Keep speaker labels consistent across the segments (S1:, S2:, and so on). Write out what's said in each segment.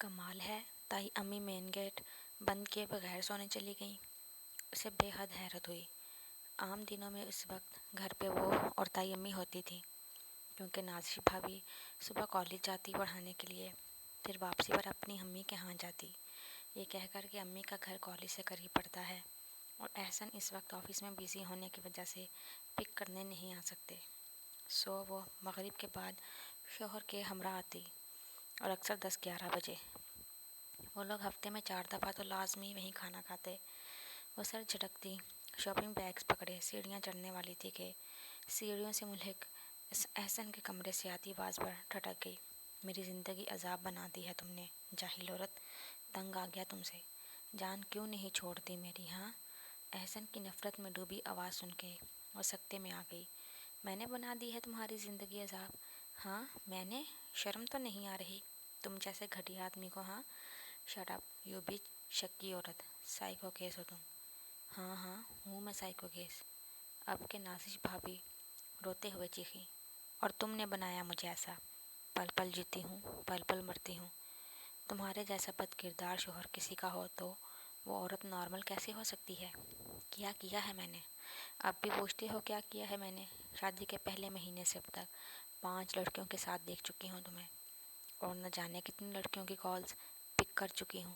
S1: کمال ہے، تائی امی مین گیٹ بند کیے بغیر سونے چلی گئیں۔ اسے بے حد حیرت ہوئی۔ عام دنوں میں اس وقت گھر پہ وہ اور تائی امی ہوتی تھیں، کیونکہ نازش بھابھی صبح کالج جاتی پڑھانے کے لیے، پھر واپسی پر اپنی امی کے ہاں جاتی، یہ کہہ کر کہ امی کا گھر کالج سے قریب پڑتا ہے اور احسن اس وقت آفس میں بزی ہونے کی وجہ سے پک کرنے نہیں آ سکتے، سو وہ مغرب کے بعد شوہر کے ہمراہ آتی اور اکثر 10-11 بجے۔ وہ لوگ ہفتے میں 4 دفعہ تو لازمی وہیں کھانا کھاتے۔ وہ سر جھٹکتی، شاپنگ بیگز پکڑے سیڑھیاں چڑھنے والی تھی کہ سیڑھیوں سے ملحق احسن کے کمرے سے آتی آواز پر ٹھٹک گئی، میری زندگی عذاب بنا دی ہے تم نے، جاہل عورت، تنگ آ گیا تم سے، جان کیوں نہیں چھوڑتی میری؟ ہاں؟ احسن کی نفرت میں ڈوبی آواز سن کے وہ سکتے میں آ گئی۔ میں نے بنا دی ہے تمہاری زندگی عذاب؟ ہاں میں نے؟ شرم تو نہیں آ رہی تم جیسے گھٹیا آدمی کو؟ ہاں؟ شٹ اپ یو بچ، شکی عورت، سائیکو کیس ہو تم۔ ہاں ہوں میں سائیکو کیس، اب کہ نازش بھابھی روتے ہوئے چیخی، اور تم نے بنایا مجھے ایسا، پل پل جیتی ہوں، پل پل مرتی ہوں۔ تمہارے جیسا بد کردار شوہر کسی کا ہو تو وہ عورت نارمل کیسے ہو سکتی ہے؟ کیا ہے میں نے؟ اب بھی پوچھتے ہو کیا کیا ہے میں نے؟ شادی کے پہلے مہینے سے اب تک 5 لڑکیوں کے ساتھ دیکھ چکی ہوں تمہیں، اور نہ جانے کتنی لڑکیوں کی کالز پک کر چکی ہوں،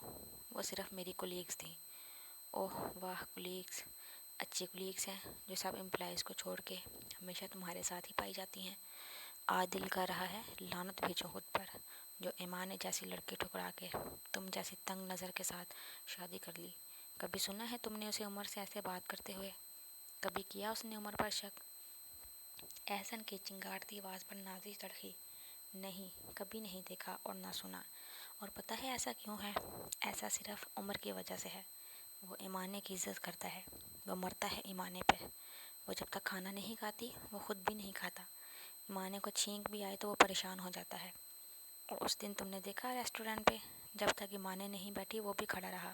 S1: وہ صرف میری کولیگز تھیں۔ اوہ واہ، کولیگز، اچھی کولیگز ہیں جو سب امپلائیز کو چھوڑ کے ہمیشہ تمہارے ساتھ ہی پائی جاتی ہیں۔ آج دل کر رہا ہے لعنت بھیجو خود پر، جو ایمان جیسی لڑکی ٹھکرا کے تم جیسی تنگ نظر کے ساتھ شادی کر لی۔ کبھی سنا ہے تم نے اسے عمر سے ایسے بات کرتے ہوئے؟ کبھی کیا اس نے عمر پر شک؟ احسن کی چنگاڑتی آواز پر نازش تڑکی، نہیں، کبھی نہیں دیکھا اور نہ سنا، اور پتہ ہے ایسا کیوں ہے؟ ایسا صرف عمر کی وجہ سے ہے۔ وہ ایمانے کی عزت کرتا ہے، وہ مرتا ہے ایمانے پہ، وہ جب تک کھانا نہیں کھاتی وہ خود بھی نہیں کھاتا، ایمانے کو چھینک بھی آئے تو وہ پریشان ہو جاتا ہے۔ اور اس دن تم نے دیکھا ریسٹورینٹ پہ، جب تک ایمانے نہیں بیٹھی وہ بھی کھڑا رہا،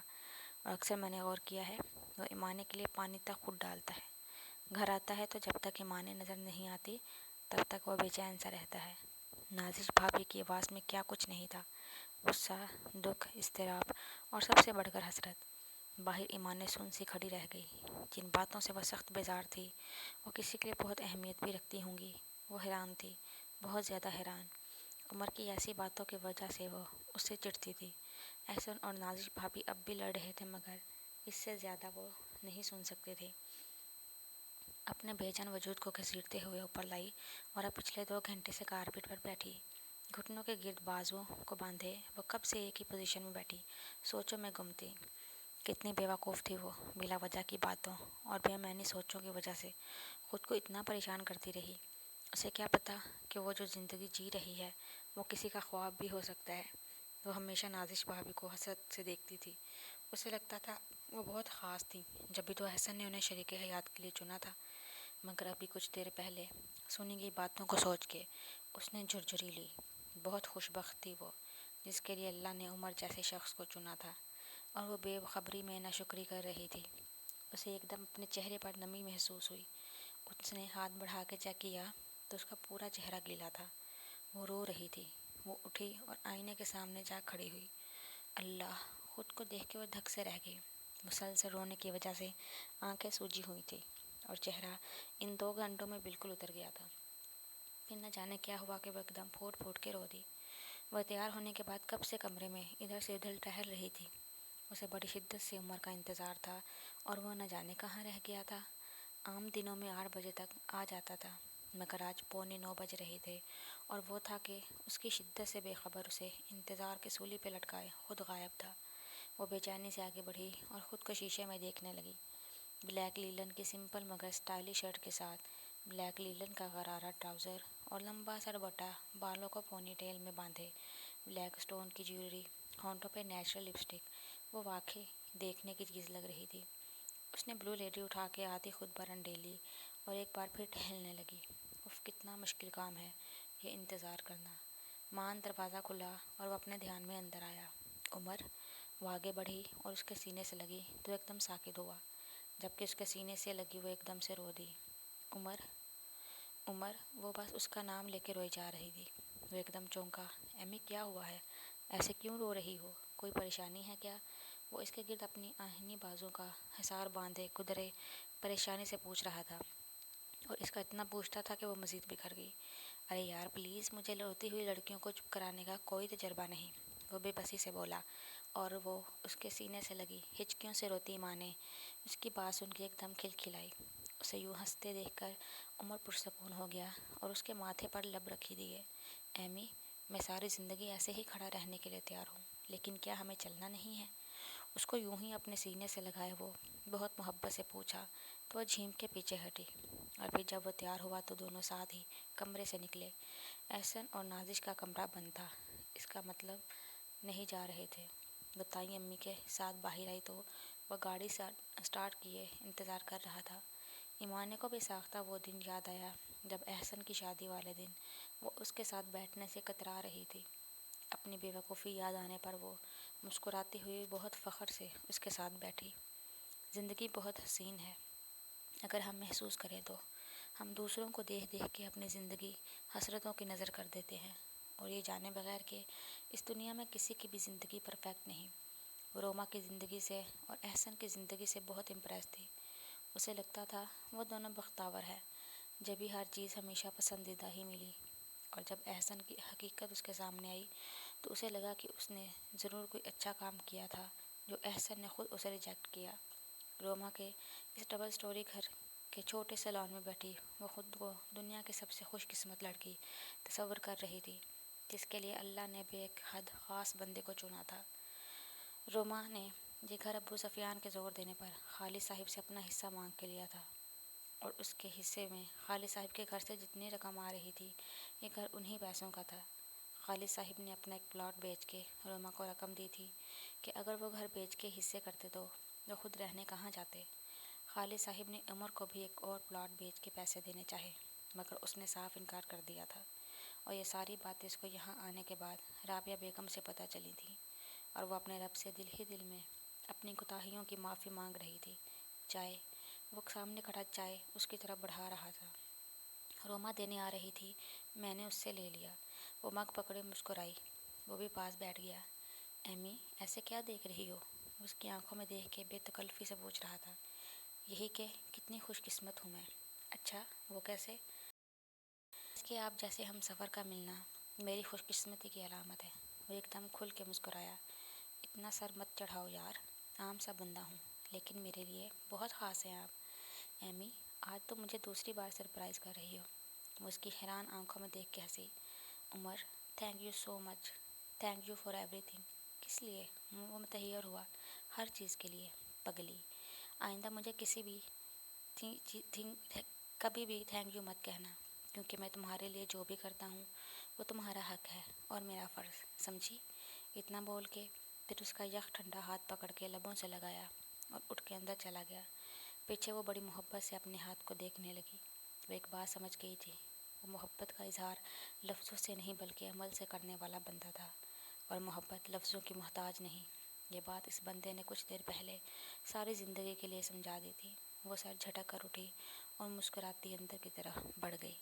S1: اور اکثر میں نے غور کیا ہے وہ ایمانے کے لیے پانی تک خود ڈالتا ہے۔ گھر آتا ہے تو جب تک ایمانے نظر نہیں آتی تب تک وہ بے چین سا رہتا ہے۔ نازش بھابھی کی آواز میں کیا کچھ نہیں تھا، غصہ، دکھ، اضطراب اور سب سے بڑھ کر حسرت۔ باہر ایمانیں سن سی کھڑی رہ گئی، جن باتوں سے وہ سخت بیزار تھی وہ کسی کے لیے بہت اہمیت بھی رکھتی ہوں گی۔ وہ حیران تھی، بہت زیادہ حیران۔ عمر کی ایسی باتوں کی وجہ سے وہ اس سے چڑھتی تھی۔ احسن اور نازش بھابھی اب بھی لڑ رہے تھے مگر اس سے زیادہ وہ نہیں سن سکتے تھے۔ اپنے بے چین وجود کو گھسیٹتے ہوئے اوپر لائی اور اب پچھلے 2 گھنٹے سے کارپیٹ پر بیٹھی، گھٹنوں کے گرد بازوؤں کو باندھے وہ کب سے ایک ہی پوزیشن میں بیٹھی سوچوں میں گم تھی۔ کتنی بے وقوف تھی وہ، بلا وجہ کی باتوں اور بے معنی سوچوں کی وجہ سے خود کو اتنا پریشان کرتی رہی۔ اسے کیا پتا کہ وہ جو زندگی جی رہی ہے وہ کسی کا خواب بھی ہو سکتا ہے۔ وہ ہمیشہ نازش بھابھی کو حسرت سے دیکھتی تھی، اسے لگتا تھا وہ بہت خاص تھیں، جب بھی تو احسن نے انہیں شریک حیات کے لیے چنا تھا۔ مگر ابھی کچھ دیر پہلے سنی گئی باتوں کو سوچ کے اس نے جھرجھری لی۔ بہت خوش بخت تھی وہ، جس کے لیے اللہ نے عمر جیسے شخص کو چنا تھا، اور وہ بے خبری میں ناشکری کر رہی تھی۔ اسے ایک دم اپنے چہرے پر نمی محسوس ہوئی۔ اس نے ہاتھ بڑھا کے چیک کیا تو اس کا پورا چہرہ گیلا تھا۔ وہ رو رہی تھی۔ وہ اٹھی اور آئینے کے سامنے جا کھڑی ہوئی۔ اللہ! خود کو دیکھ کے وہ دھک سے رہ گئی۔ مسلسل رونے کی وجہ سے آنکھیں سوجی ہوئی تھی اور چہرہ ان 2 گھنٹوں میں بالکل اتر گیا تھا۔ پھر نہ جانے کیا ہوا کہ وہ ایک دم پھوٹ پھوٹ کے رو دی۔ وہ تیار ہونے کے بعد کب سے کمرے میں ادھر سے ادھر ٹہل رہی تھی۔ اسے بڑی شدت سے عمر کا انتظار تھا اور وہ نہ جانے کہاں رہ گیا تھا۔ عام دنوں میں 8 بجے تک آ جاتا تھا، مگر آج 8:45 بج رہے تھے اور وہ تھا کہ اس کی شدت سے بے خبر اسے انتظار کے سولی پہ لٹکائے خود غائب تھا۔ وہ بے چینی سے آگے بڑھی اور خود کو شیشے میں دیکھنے لگی۔ بلیک لینن کی سمپل مگر سٹائلش شرٹ کے ساتھ بلیک لینن کا غرارہ ٹراؤزر اور لمبا سا دوپٹہ، بالوں کو پونی ٹیل میں باندھے، بلیک سٹون کی جیولری، ہونٹوں پہ نیچرل لپسٹک، وہ واقعی دیکھنے کی چیز لگ رہی تھی۔ اس نے بلو لیڈی اٹھا کے آدھی خود پر انڈے لی اور ایک بار پھر ٹہلنے لگی۔ اف، کتنا مشکل کام ہے یہ انتظار کرنا۔ مان دروازہ کھلا اور وہ اپنے دھیان میں اندر آیا۔ عمر! وہ آگے بڑھی اور اس کے سینے سے لگی تو ایک دم ساکت ہوا، جبکہ اس کے سینے سے لگی وہ ایک دم سے رو دی۔ عمر! عمر! وہ بس اس کا نام لے کے روئی جا رہی تھی۔ وہ ایک دم چونکا۔ ایمی کیا ہوا ہے؟ ایسے کیوں رو رہی ہو؟ کوئی پریشانی ہے کیا؟ وہ اس کے گرد اپنی آہنی بازوں کا حصار باندھے قدرے پریشانی سے پوچھ رہا تھا، اور اس کا اتنا پوچھتا تھا کہ وہ مزید بکھر گئی۔ ارے یار پلیز، مجھے روتی ہوئی لڑکیوں کو چپ کرانے کا کوئی تجربہ نہیں، وہ بے بسی سے بولا، اور وہ اس کے سینے سے لگی ہچکیوں سے روتی ماں نے اس کی بات سن کے ایک دم کھلکھلائی۔ اسے یوں ہنستے دیکھ کر عمر پرسکون ہو گیا اور اس کے ماتھے پر لب رکھی دیے۔ ایمی، میں ساری زندگی ایسے ہی کھڑا رہنے کے لیے تیار ہوں، لیکن کیا ہمیں چلنا نہیں ہے؟ اس کو یوں ہی اپنے سینے سے لگائے وہ بہت محبت سے پوچھا تو وہ جھیم کے پیچھے ہٹی، اور پھر جب وہ تیار ہوا تو دونوں ساتھ ہی کمرے سے نکلے۔ احسن اور نازش کا کمرہ بند تھا، اس کا مطلب نہیں جا رہے تھے۔ وہ تائی امی کے ساتھ باہر آئی تو وہ گاڑی اسٹارٹ کیے انتظار کر رہا تھا۔ ایمانے کو بھی ساختہ وہ دن یاد آیا جب احسن کی شادی والے دن وہ اس کے ساتھ بیٹھنے سے کترا رہی تھی۔ اپنی بے وقوفی یاد آنے پر وہ مسکراتی ہوئی بہت فخر سے اس کے ساتھ بیٹھی۔ زندگی بہت حسین ہے اگر ہم محسوس کریں تو۔ ہم دوسروں کو دیکھ دیکھ کے اپنی زندگی حسرتوں کی نظر کر دیتے ہیں، اور یہ جانے بغیر کہ اس دنیا میں کسی کی بھی زندگی پرفیکٹ نہیں۔ وہ روما کی زندگی سے اور احسن کی زندگی سے بہت امپریس تھی۔ اسے لگتا تھا وہ دونوں بختور ہے، جبھی ہر چیز ہمیشہ پسندیدہ ہی ملی، اور جب احسن کی حقیقت اس کے سامنے آئی تو اسے لگا کہ اس نے ضرور کوئی اچھا کام کیا تھا جو احسن نے خود اسے ریجیکٹ کیا۔ روما کے اس ڈبل سٹوری گھر کے چھوٹے سے لان میں بیٹھی وہ خود کو دنیا کی سب سے خوش قسمت لڑکی تصور کر رہی تھی، جس کے لیے اللہ نے بے حد خاص بندے کو چنا تھا۔ روما نے یہ گھر ابو سفیان کے زور دینے پر خالد صاحب سے اپنا حصہ مانگ کے لیا تھا، اور اس کے حصے میں خالد صاحب کے گھر سے جتنی رقم آ رہی تھی یہ گھر انہی پیسوں کا تھا۔ خالد صاحب نے اپنا ایک پلاٹ بیچ کے روما کو رقم دی تھی کہ اگر وہ گھر بیچ کے حصے کرتے تو وہ خود رہنے کہاں جاتے۔ خالد صاحب نے عمر کو بھی ایک اور پلاٹ بیچ کے پیسے دینے چاہے، مگر اس نے صاف انکار کر دیا تھا، اور یہ ساری باتیں اس کو یہاں آنے کے بعد رابعہ بیگم سے پتہ چلی تھیں، اور وہ اپنے رب سے دل ہی دل میں اپنی کوتاہیوں کی معافی مانگ رہی تھی۔ چائے، وہ سامنے کھڑا چائے اس کی طرف بڑھا رہا تھا۔ روما دینے آ رہی تھی، میں نے اس سے لے لیا۔ وہ مگ پکڑے مسکرائی، وہ بھی پاس بیٹھ گیا۔ ایمی، ایسے کیا دیکھ رہی ہو؟ وہ اس کی آنکھوں میں دیکھ کے بے تکلفی سے پوچھ رہا تھا۔ یہی کہ کتنی خوش قسمت ہوں میں۔ اچھا، وہ کیسے؟ اس کے آپ جیسے ہم سفر کا ملنا میری خوش قسمتی کی علامت ہے۔ وہ ایک دم کھل کے مسکرایا۔ اتنا سر مت چڑھاؤ یار، عام سا بندہ ہوں، لیکن میرے لیے بہت خاص ہیں آپ۔ ایمی، آج تو مجھے دوسری بار سرپرائز کر رہی ہو۔ وہ اس کی حیران آنکھوں میں دیکھ کے ہنسی۔ Umar, thank you so much, thank you for ایوری تھنگ۔ کس لیے؟ وہ متحیر ہوا۔ ہر چیز کے لیے پگلی۔ آئندہ مجھے کبھی بھی تھینک یو مت کہنا، کیونکہ میں تمہارے لیے جو بھی کرتا ہوں وہ تمہارا حق ہے اور میرا فرض، سمجھی؟ اتنا بول کے پھر اس کا یخ ٹھنڈا ہاتھ پکڑ کے لبوں سے لگایا اور اٹھ کے اندر چلا گیا۔ پیچھے وہ بڑی محبت سے اپنے ہاتھ کو دیکھنے لگی۔ وہ ایک بات سمجھ گئی تھی، وہ محبت کا اظہار لفظوں سے نہیں بلکہ عمل سے کرنے والا بندہ تھا، اور محبت لفظوں کی محتاج نہیں۔ یہ بات اس بندے نے کچھ دیر پہلے ساری زندگی کے لیے سمجھا دی تھی۔ وہ سر جھٹک کر اٹھی اور مسکراتی اندر کی طرف بڑھ گئی۔